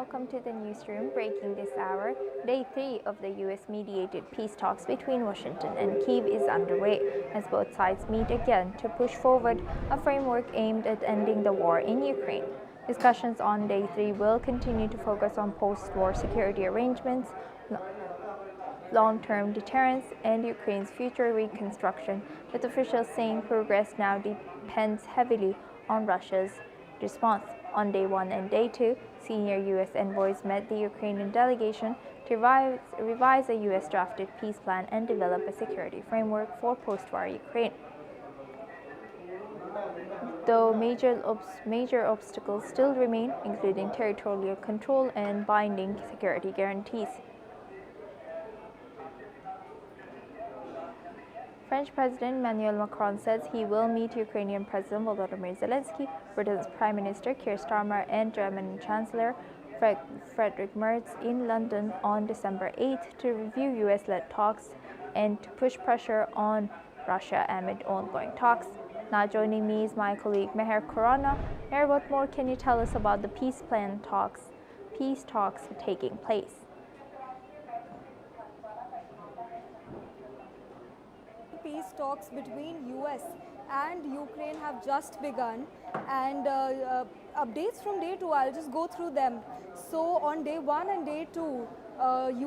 welcome to the newsroom. Breaking this hour, day 3 of the US-mediated peace talks between Washington and Kyiv is underway as both sides meet again to push forward a framework aimed at ending the war in Ukraine. Discussions on day 3 will continue to focus on post-war security arrangements, long-term deterrence, and Ukraine's future reconstruction, with officials saying progress now depends heavily on Russia's response. On day 1 and day 2, senior U.S. envoys met the Ukrainian delegation to revise a U.S.-drafted peace plan and develop a security framework for post-war Ukraine. Though major obstacles still remain, including territorial control and binding security guarantees. French President Emmanuel Macron says he will meet Ukrainian President Volodymyr Zelensky, Britain's Prime Minister Keir Starmer, and German Chancellor Friedrich Merz in London on December 8th to review US-led talks and to push pressure on Russia amid ongoing talks. Now joining me is my colleague Meher Khurana. Meher, what more can you tell us about the peace talks taking place? Peace talks between US and Ukraine have just begun, and updates from day 2, I'll just go through them. So on day 1 and day 2,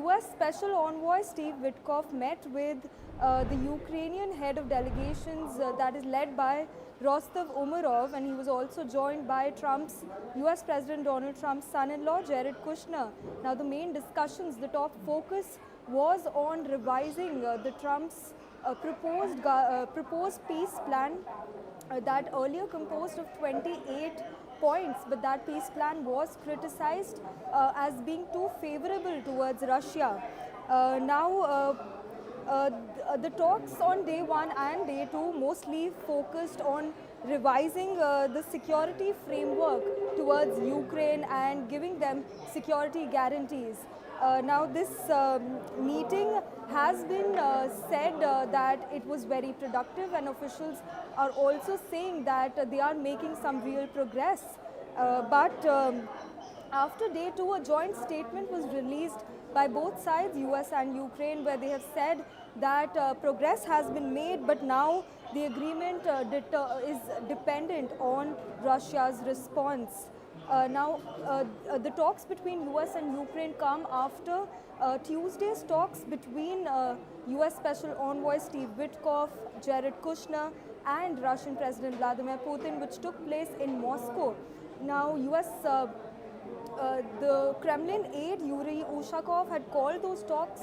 US Special Envoy Steve Witkoff met with the Ukrainian head of delegations that is led by Rostov Umarov, and he was also joined by US President Donald Trump's son-in-law Jared Kushner. Now the main discussions, the top focus was on revising the Trump's proposed peace plan that earlier composed of 28 points, but that peace plan was criticized as being too favorable towards Russia. The talks on day 1 and day 2 mostly focused on revising the security framework towards Ukraine and giving them security guarantees. Now this meeting has been said that it was very productive, and officials are also saying that they are making some real progress. After day 2, a joint statement was released by both sides, US and Ukraine, where they have said that progress has been made, but now the agreement is dependent on Russia's response. The talks between US and Ukraine come after Tuesday's talks between US Special Envoy Steve Witkoff, Jared Kushner, and Russian President Vladimir Putin, which took place in Moscow. Now, the Kremlin aide Yuri Ushakov had called those talks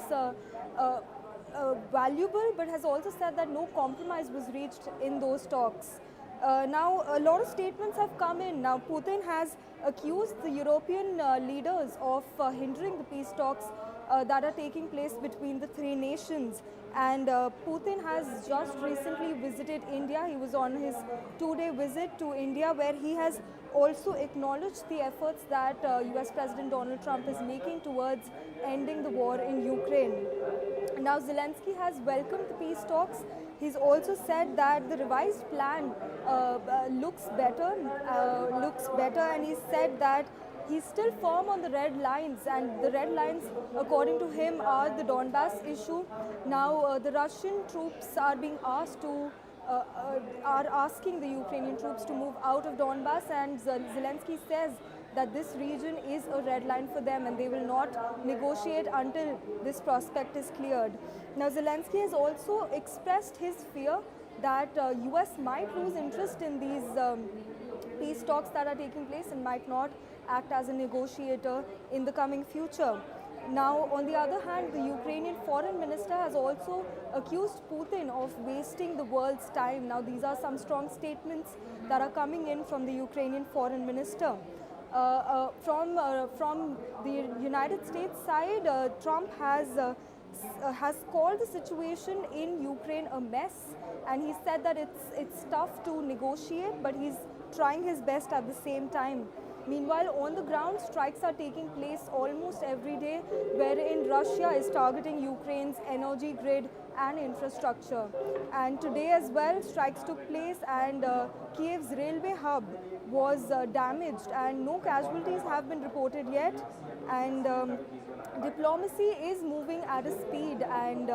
valuable, but has also said that no compromise was reached in those talks. Now, a lot of statements have come in. Now, Putin has accused the European leaders of hindering the peace talks that are taking place between the 3 nations. And Putin has just recently visited India. He was on his 2-day visit to India, where he has also acknowledged the efforts that US President Donald Trump is making towards ending the war in Ukraine. Now, Zelensky has welcomed the peace talks. He's also said that the revised plan looks better, and he said that he's still firm on the red lines, and the red lines, according to him, are the Donbass issue. Now, the Russian troops are being asked to are asking the Ukrainian troops to move out of Donbass, and Zelensky says that this region is a red line for them and they will not negotiate until this prospect is cleared. Now, Zelensky has also expressed his fear that US might lose interest in these peace talks that are taking place and might not act as a negotiator in the coming future. Now, on the other hand, the Ukrainian Foreign Minister has also accused Putin of wasting the world's time. Now, these are some strong statements that are coming in from the Ukrainian Foreign Minister. From the United States side, Trump has called the situation in Ukraine a mess, and he said that it's tough to negotiate, but he's trying his best at the same time. Meanwhile, on the ground, strikes are taking place almost every day, wherein Russia is targeting Ukraine's energy grid and infrastructure. And today as well, strikes took place, and Kiev's railway hub was damaged, and no casualties have been reported yet. And diplomacy is moving at a speed, and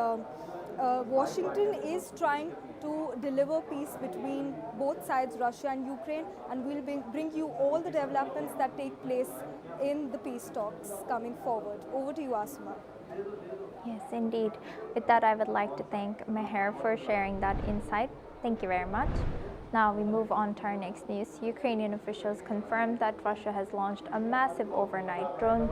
Washington is trying to deliver peace between both sides, Russia and Ukraine, and we'll bring you all the developments that take place in the peace talks coming forward. Over to you, Asma. Yes, indeed. With that, I would like to thank Meher for sharing that insight. Thank you very much. Now we move on to our next news. Ukrainian officials confirmed that Russia has launched a massive overnight drone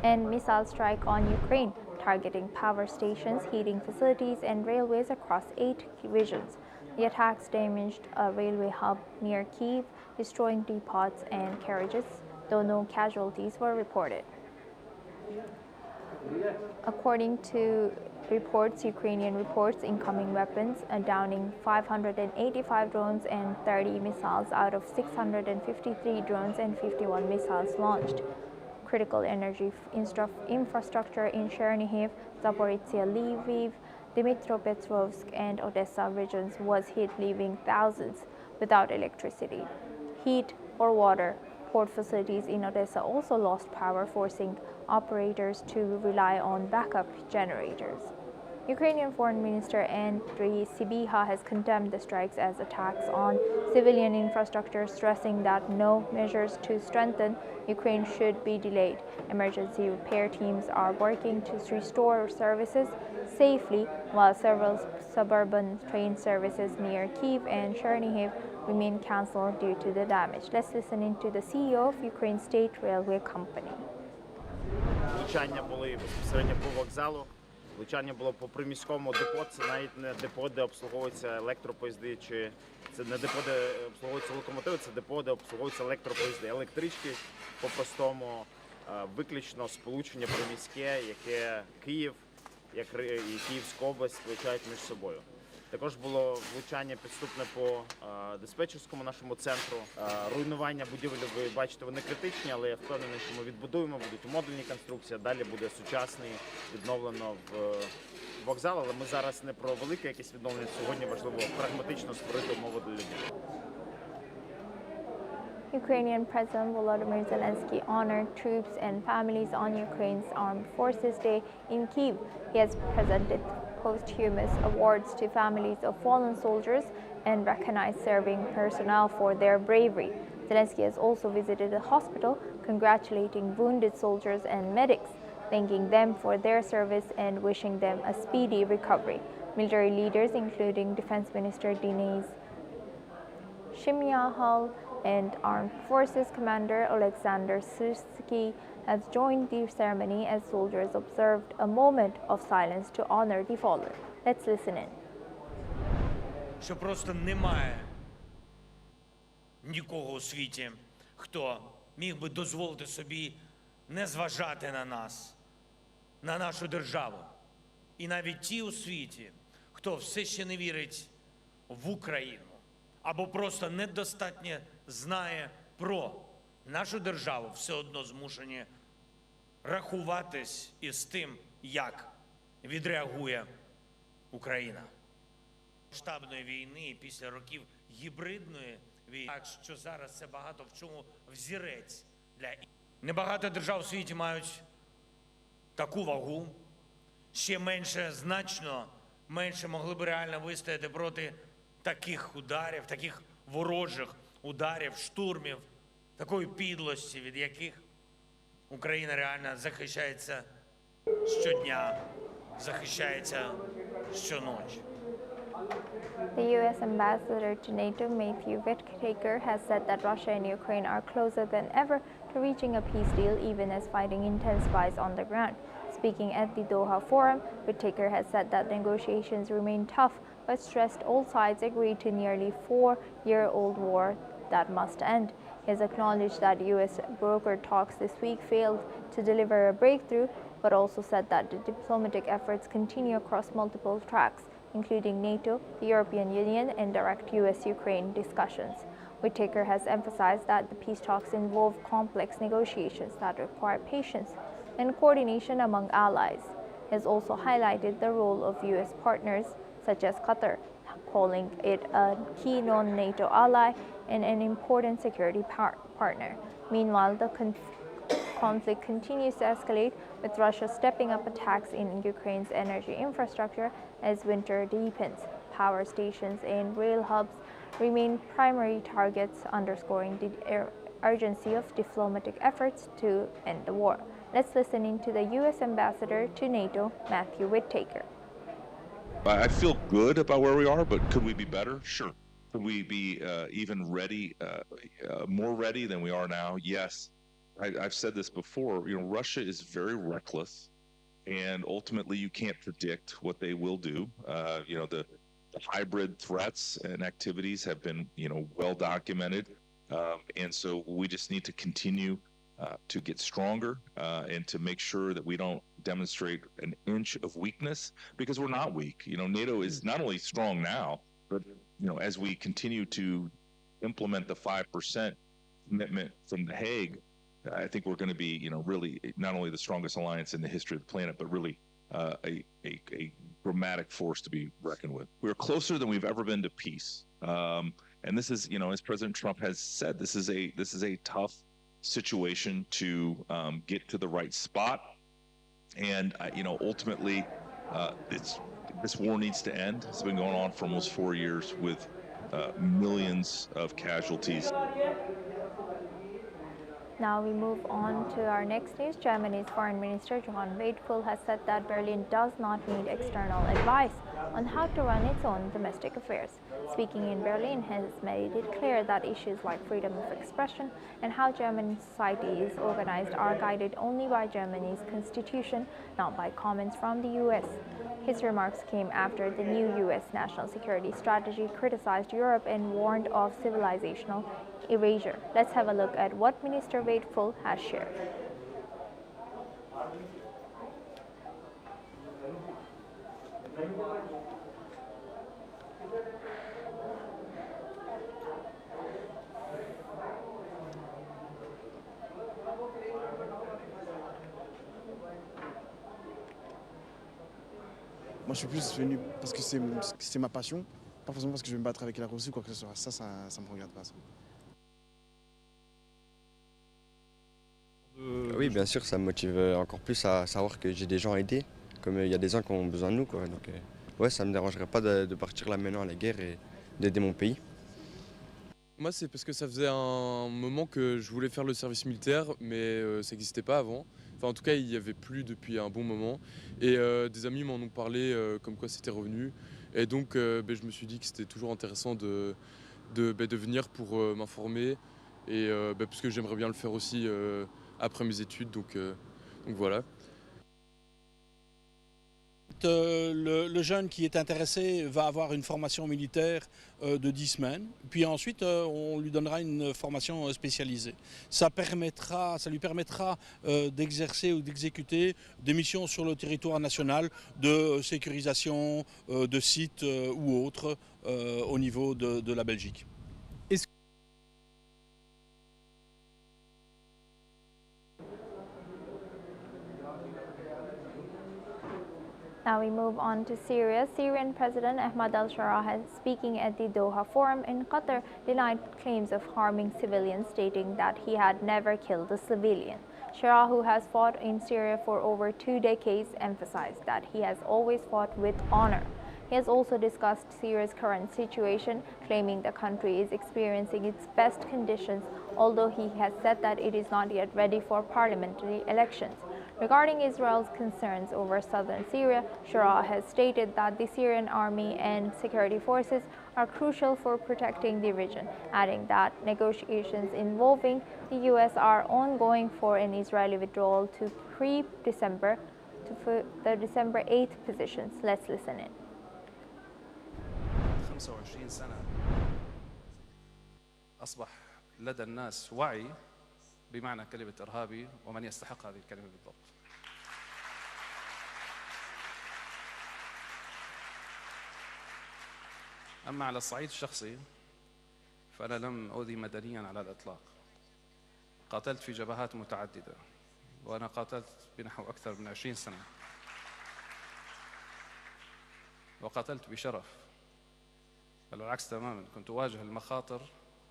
and missile strike on Ukraine, targeting power stations, heating facilities, and railways across 8 regions. The attacks damaged a railway hub near Kyiv, destroying depots and carriages, though no casualties were reported. According to Ukrainian reports, incoming weapons, downing 585 drones and 30 missiles out of 653 drones and 51 missiles launched. Critical energy infrastructure in Chernihiv, Zaporizhia, Lviv, Dnipropetrovsk, and Odessa regions was hit, leaving thousands without electricity, heat, or water. Port facilities in Odessa also lost power, forcing operators to rely on backup generators. Ukrainian Foreign Minister Andriy Sybiha has condemned the strikes as attacks on civilian infrastructure, stressing that no measures to strengthen Ukraine should be delayed. Emergency repair teams are working to restore services safely, while several suburban train services near Kyiv and Chernihiv remain cancelled due to the damage. Let's listen into the CEO of Ukraine State Railway Company. Влучання були безпосередньо по вокзалу. Влучання було по приміському депо. Це навіть не депо, де обслуговуються електропоїзди, чи це не депо, де обслуговуються локомотиви, це депо, де обслуговуються електропоїзди. Електрички по-простому виключно сполучення приміське, яке Київ і Київська область сполучають між собою. Також було влучання підступне по диспетчерському нашому центру. Руйнування будівель, ви бачите, вони критичні, але я впевнений, що ми відбудуємо, будуть модульні конструкції, далі буде сучасний, відновлено вокзал, але ми зараз не про велике якесь відновлення, сьогодні важливо прагматично створити умови для людей. Ukrainian President Volodymyr Zelensky honored troops and families on Ukraine's Armed Forces Day in Kyiv. He has presented posthumous awards to families of fallen soldiers and recognized serving personnel for their bravery. Zelensky has also visited a hospital, congratulating wounded soldiers and medics, thanking them for their service and wishing them a speedy recovery. Military leaders, including Defense Minister Denis Shmyhal and Armed Forces Commander Alexander Syrsky, has joined the ceremony as soldiers observed a moment of silence to honor the fallen. Let's listen in. Що просто немає нікого у світі, хто міг би дозволити собі не зважати на нас, на нашу державу. І навіть ті у світі, хто все ще не вірить в Україну, або просто недостатньо знає про нашу державу, все одно змушені рахуватись із тим, як відреагує Україна. Масштабної війни і після років гібридної війни, так що зараз це багато в чому взірець для небагато держав у світі мають таку вагу, ще менше, значно менше могли б реально вистояти проти таких ударів, таких ворожих ударів, штурмів, такої підлості, від яких Україна реально захищається щодня, захищається щоночі. The U.S. ambassador to NATO, Matthew Whitaker, has said that Russia and Ukraine are closer than ever to reaching a peace deal, even as fighting intensifies on the ground. Speaking at the Doha Forum, Whitaker has said that negotiations remain tough, but stressed all sides agree to nearly 4-year-old war that must end. He has acknowledged that U.S. brokered talks this week failed to deliver a breakthrough, but also said that the diplomatic efforts continue across multiple tracks, including NATO, the European Union, and direct U.S.-Ukraine discussions. Whittaker has emphasized that the peace talks involve complex negotiations that require patience and coordination among allies. He has also highlighted the role of U.S. partners such as Qatar, calling it a key non-NATO ally and an important security partner. Meanwhile, the conflict continues to escalate, with Russia stepping up attacks in Ukraine's energy infrastructure as winter deepens. Power stations and rail hubs remain primary targets, underscoring the urgency of diplomatic efforts to end the war. Let's listen in to the U.S. Ambassador to NATO, Matthew Whittaker. I feel good about where we are, but could we be better? Sure. Could we be even ready, more ready than we are now? Yes. I've said this before. Russia is very reckless, and ultimately you can't predict what they will do. The hybrid threats and activities have been, well documented, and so we just need to continue to get stronger and to make sure that we don't demonstrate an inch of weakness, because we're not weak. NATO is not only strong now, but as we continue to implement the 5% commitment from The Hague, I think we're going to be, really not only the strongest alliance in the history of the planet, but really a dramatic force to be reckoned with. We're closer than we've ever been to peace, and this is, as President Trump has said, this is a tough situation to get to the right spot, and ultimately, this war needs to end. It's been going on for almost 4 years with millions of casualties. Now we move on to our next news. Germany's Foreign Minister Johann Wadephul has said that Berlin does not need external advice on how to run its own domestic affairs. Speaking in Berlin, he has made it clear that issues like freedom of expression and how German society is organized are guided only by Germany's constitution, not by comments from the US. His remarks came after the new US national security strategy criticized Europe and warned of civilizational erasure. Let's have a look at what Minister Wadephul has shared. Moi, je suis plus venu parce que c'est ma passion, pas forcément parce que je vais me battre avec la Russie ou quoi que ce soit. Ça me regarde pas. Ça. Oui, bien sûr, ça me motive encore plus à savoir que j'ai des gens à aider, comme il y a des gens qui ont besoin de nous, quoi. Donc, ouais, ça me dérangerait pas de partir là maintenant à la guerre et d'aider mon pays. Moi, c'est parce que ça faisait un moment que je voulais faire le service militaire, mais ça n'existait pas avant. Enfin, en tout cas, il n'y avait plus depuis un bon moment. Et des amis m'en ont parlé comme quoi c'était revenu. Et donc, je me suis dit que c'était toujours intéressant de venir pour m'informer. Et parce que j'aimerais bien le faire aussi après mes études. Donc voilà. Le jeune qui est intéressé va avoir une formation militaire de 10 semaines, puis ensuite on lui donnera une formation spécialisée. Ça lui permettra d'exercer ou d'exécuter des missions sur le territoire national de sécurisation de sites ou autres au niveau de la Belgique. Now we move on to Syria. Syrian President Ahmad al-Shara, speaking at the Doha Forum in Qatar, denied claims of harming civilians, stating that he had never killed a civilian. Shara, who has fought in Syria for over 2 decades, emphasized that he has always fought with honor. He has also discussed Syria's current situation, claiming the country is experiencing its best conditions, although he has said that it is not yet ready for parliamentary elections. Regarding Israel's concerns over southern Syria, Shara has stated that the Syrian army and security forces are crucial for protecting the region, adding that negotiations involving the U.S. are ongoing for an Israeli withdrawal to pre-December to the December 8th positions. Let's listen in. 25 سنة أصبح لدى الناس وعي بمعنى كلمة إرهابي ومن يستحق هذه الكلمة بالضبط. أما على الصعيد الشخصي فأنا لم أؤذي مدنيا على الإطلاق. قاتلت في جبهات متعددة، وأنا قاتلت بنحو أكثر من 20 سنة، وقاتلت بشرف، بل بالعكس تماما. كنت أواجه المخاطر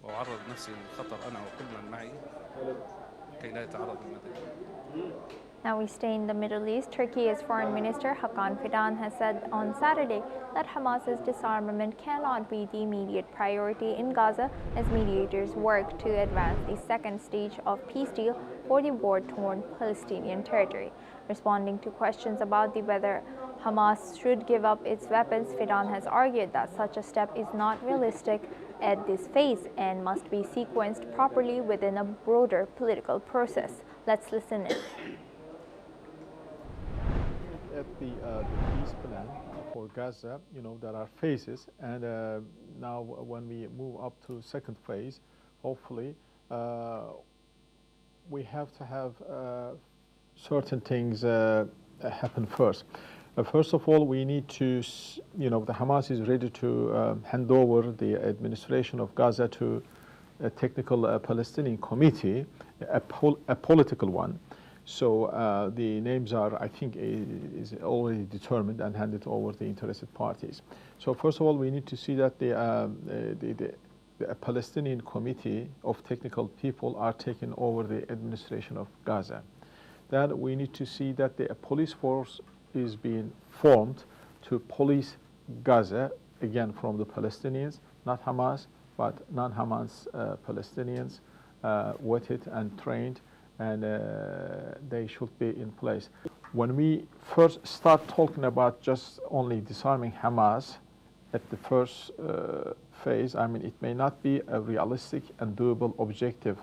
وأعرض نفسي للخطر أنا وكل من معي كي لا يتعرض المدني. Now we stay in the Middle East. Turkey's Foreign Minister Hakan Fidan has said on Saturday that Hamas's disarmament cannot be the immediate priority in Gaza as mediators work to advance the second stage of peace deal for the war-torn Palestinian territory. Responding to questions about whether Hamas should give up its weapons, Fidan has argued that such a step is not realistic at this phase and must be sequenced properly within a broader political process. Let's listen in. At the peace plan for Gaza, there are phases, and now when we move up to second phase, hopefully we have to have certain things happen first. First of all, we need to, the Hamas is ready to hand over the administration of Gaza to a technical Palestinian committee, a political one. So the names are, I think, is already determined and handed over to the interested parties. So first of all, we need to see that the Palestinian committee of technical people are taking over the administration of Gaza. Then we need to see that the police force is being formed to police Gaza, again from the Palestinians, not Hamas, but non-Hamas Palestinians, vetted and trained, and they should be in place. When we first start talking about just only disarming Hamas at the first phase, I mean, it may not be a realistic and doable objective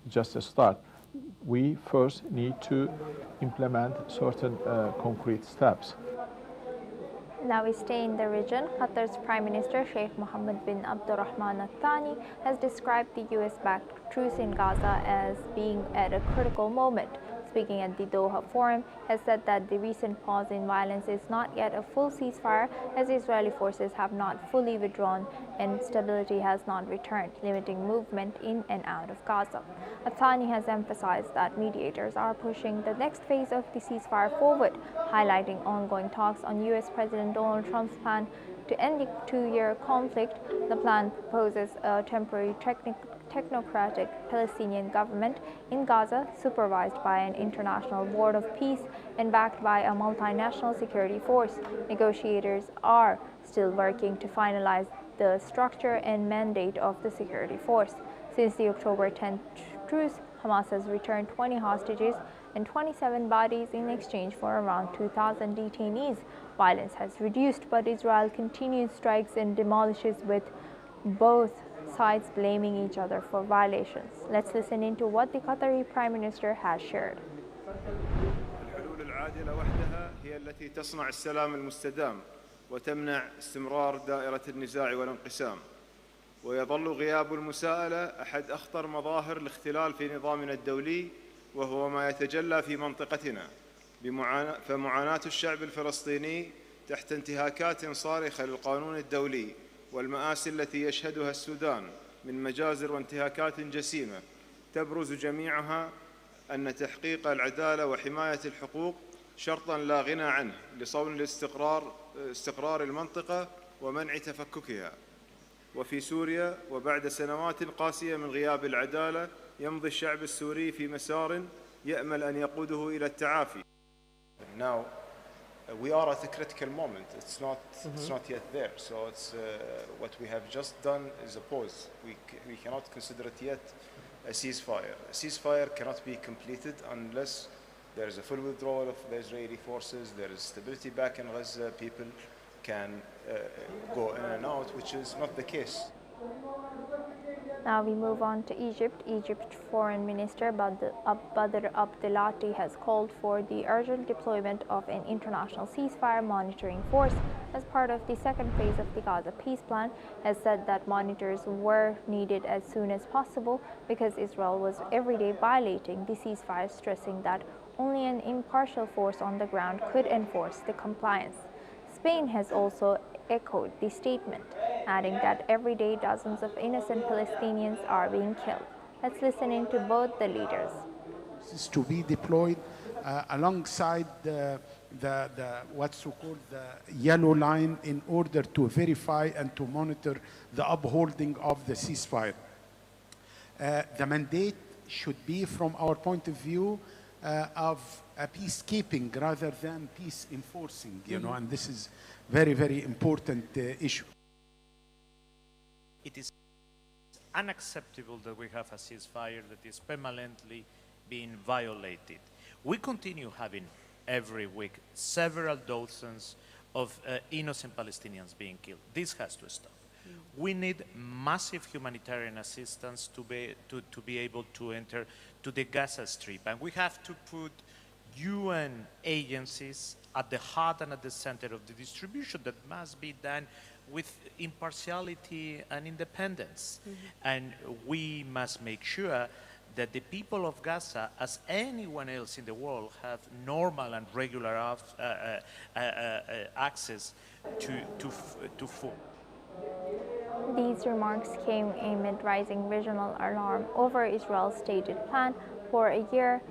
just a start. We first need to implement certain concrete steps. Now we stay in the region. Qatar's Prime Minister Sheikh Mohammed bin Abdulrahman Al Thani has described the US-backed truce in Gaza as being at a critical moment. Speaking at the Doha Forum, has said that the recent pause in violence is not yet a full ceasefire as Israeli forces have not fully withdrawn and stability has not returned, limiting movement in and out of Gaza. Al Thani has emphasized that mediators are pushing the next phase of the ceasefire forward, highlighting ongoing talks on US President Donald Trump's plan to end the two-year conflict. The plan proposes a temporary technocratic Palestinian government in Gaza, supervised by an international board of peace and backed by a multinational security force. Negotiators are still working to finalize the structure and mandate of the security force. Since the October 10th truce, Hamas has returned 20 hostages and 27 bodies in exchange for around 2,000 detainees. Violence has reduced, but Israel continues strikes and demolishes, with both sides blaming each other for violations. Let's listen into what the Qatari Prime Minister has shared. الحلول العادلة وحدها هي التي تصنع السلام المستدام وتمنع استمرار دائرة النزاع والانقسام. ويظل غياب المساءلة أحد أخطر مظاهر الاختلال في نظامنا الدولي، وهو ما يتجلى في منطقتنا فمعاناة الشعب الفلسطيني تحت انتهاكات صارخة للقانون الدولي والمآسي التي يشهدها السودان من مجازر وانتهاكات جسيمة تبرز جميعها أن تحقيق العدالة وحماية الحقوق شرطاً لا غنى عنه لصون استقرار المنطقة ومنع تفككها. وفي سوريا وبعد سنوات قاسية من غياب العدالة يمضي الشعب السوري في مسار يأمل أن يقوده إلى التعافي. Now we are at a critical moment. It's not yet there. So it's what we have just done is a pause. We cannot consider it yet a ceasefire. A ceasefire cannot be completed unless there is a full withdrawal of the Israeli forces, there is stability back in Gaza, people can go in and out, which is not the case. Now we move on to Egypt. Egypt's Foreign Minister Badr Abdelati has called for the urgent deployment of an international ceasefire monitoring force as part of the second phase of the Gaza peace plan, has said that monitors were needed as soon as possible because Israel was every day violating the ceasefire, stressing that only an impartial force on the ground could enforce the compliance. Spain has also echoed the statement. adding that every day dozens of innocent Palestinians are being killed. Let's listen in to both the leaders. Is to be deployed alongside what's called the yellow line in order to verify and to monitor the upholding of the ceasefire. The mandate should be, from our point of view, of a peacekeeping rather than peace enforcing, and this is very, very important issue. It is unacceptable that we have a ceasefire that is permanently being violated. We continue having every week several dozens of innocent Palestinians being killed. This has to stop. We need massive humanitarian assistance to be able to enter to the Gaza Strip, and we have to put UN agencies at the heart and at the center of the distribution that must be done with impartiality and independence. And we must make sure that the people of Gaza, as anyone else in the world, have normal and regular access to food. These remarks came amid rising regional alarm over Israel's stated plan for a year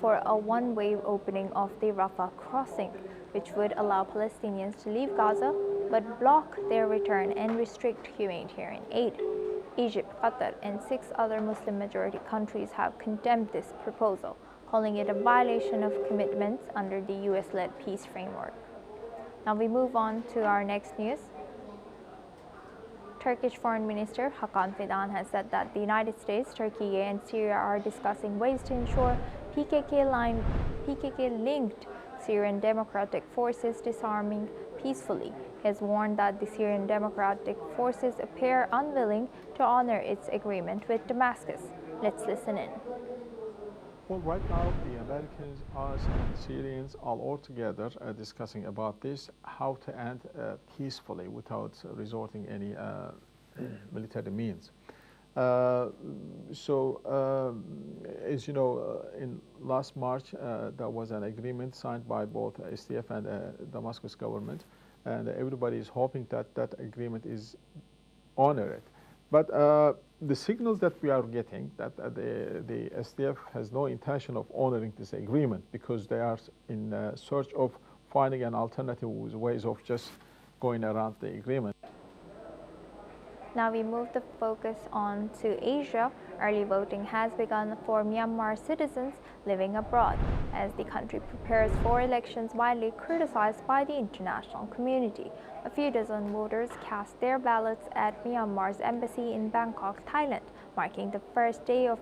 for a one-way opening of the Rafah crossing, which would allow Palestinians to leave Gaza but block their return and restrict humanitarian aid. Egypt, Qatar, and 6 other Muslim-majority countries have condemned this proposal, calling it a violation of commitments under the US-led peace framework. Now we move on to our next news. Turkish Foreign Minister Hakan Fidan has said that the United States, Turkey, and Syria are discussing ways to ensure PKK-linked Syrian Democratic Forces disarming peacefully. He has warned that the Syrian Democratic Forces appear unwilling to honor its agreement with Damascus. Let's listen in. Well, right now, the Americans, us, and Syrians are all together discussing about this, how to end peacefully without resorting any military means. As you know, in last March, there was an agreement signed by both SDF and Damascus government, and everybody is hoping that that agreement is honored. But the signals that we are getting that the SDF has no intention of honoring this agreement because they are in search of finding an alternative ways of just going around the agreement. Now we move the focus on to Asia. Early voting has begun for Myanmar citizens living abroad as the country prepares for elections widely criticized by the international community. A few dozen voters cast their ballots at Myanmar's embassy in Bangkok, Thailand, marking the first day of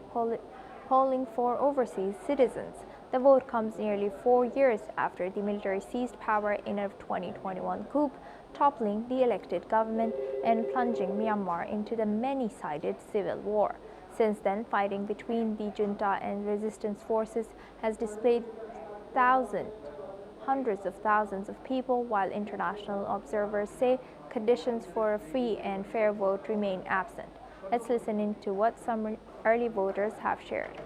polling for overseas citizens. The vote comes nearly 4 years after the military seized power in a 2021 coup, toppling the elected government and plunging Myanmar into the many-sided civil war. Since then, fighting between the junta and resistance forces has displaced hundreds of thousands of people, while international observers say conditions for a free and fair vote remain absent. Let's listen in to what some early voters have shared.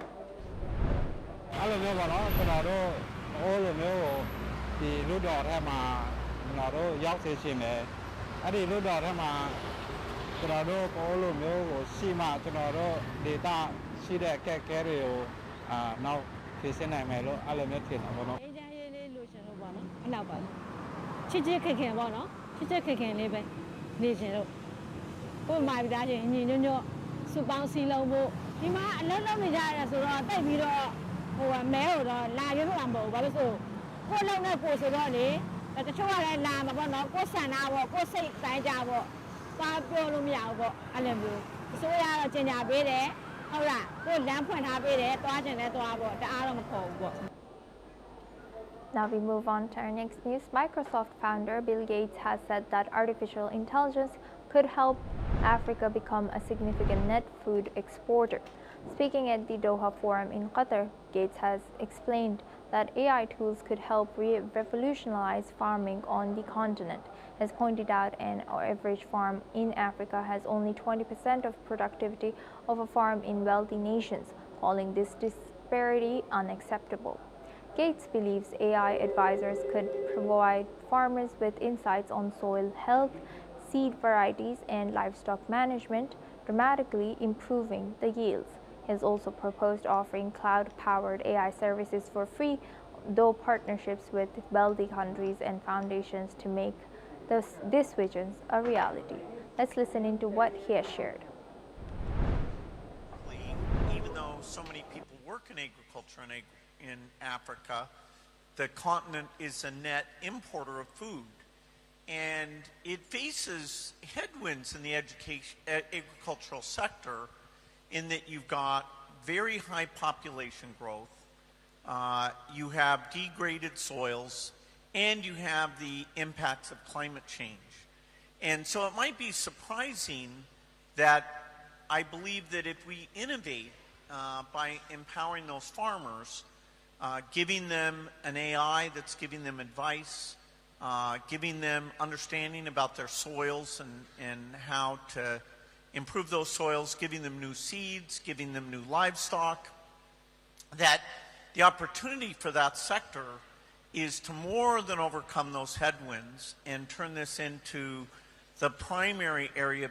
Now we move on to our next news. Microsoft founder Bill Gates has said that artificial intelligence could help Africa become a significant net food exporter. Speaking at the Doha Forum in Qatar, Gates has explained that AI tools could help revolutionize farming on the continent. As pointed out, an average farm in Africa has only 20% of productivity of a farm in wealthy nations, calling this disparity unacceptable. Gates believes AI advisors could provide farmers with insights on soil health, seed varieties and livestock management, dramatically improving the yields. He has also proposed offering cloud-powered AI services for free, though partnerships with wealthy countries and foundations to make these visions a reality. Let's listen into what he has shared. Even though so many people work in agriculture in Africa, the continent is a net importer of food. And it faces headwinds in the agricultural sector in that you've got very high population growth, you have degraded soils, and you have the impacts of climate change. And so it might be surprising that I believe that if we innovate by empowering those farmers, giving them an AI that's giving them advice, giving them understanding about their soils and how to improve those soils, giving them new seeds, giving them new livestock, that the opportunity for that sector is to more than overcome those headwinds and turn this into the primary area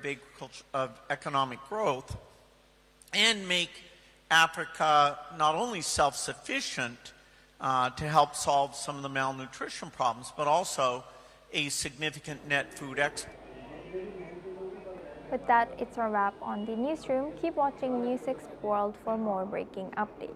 of economic growth and make Africa not only self-sufficient to help solve some of the malnutrition problems, but also a significant net food export. With that, it's a wrap on the newsroom. Keep watching NewsX World for more breaking updates.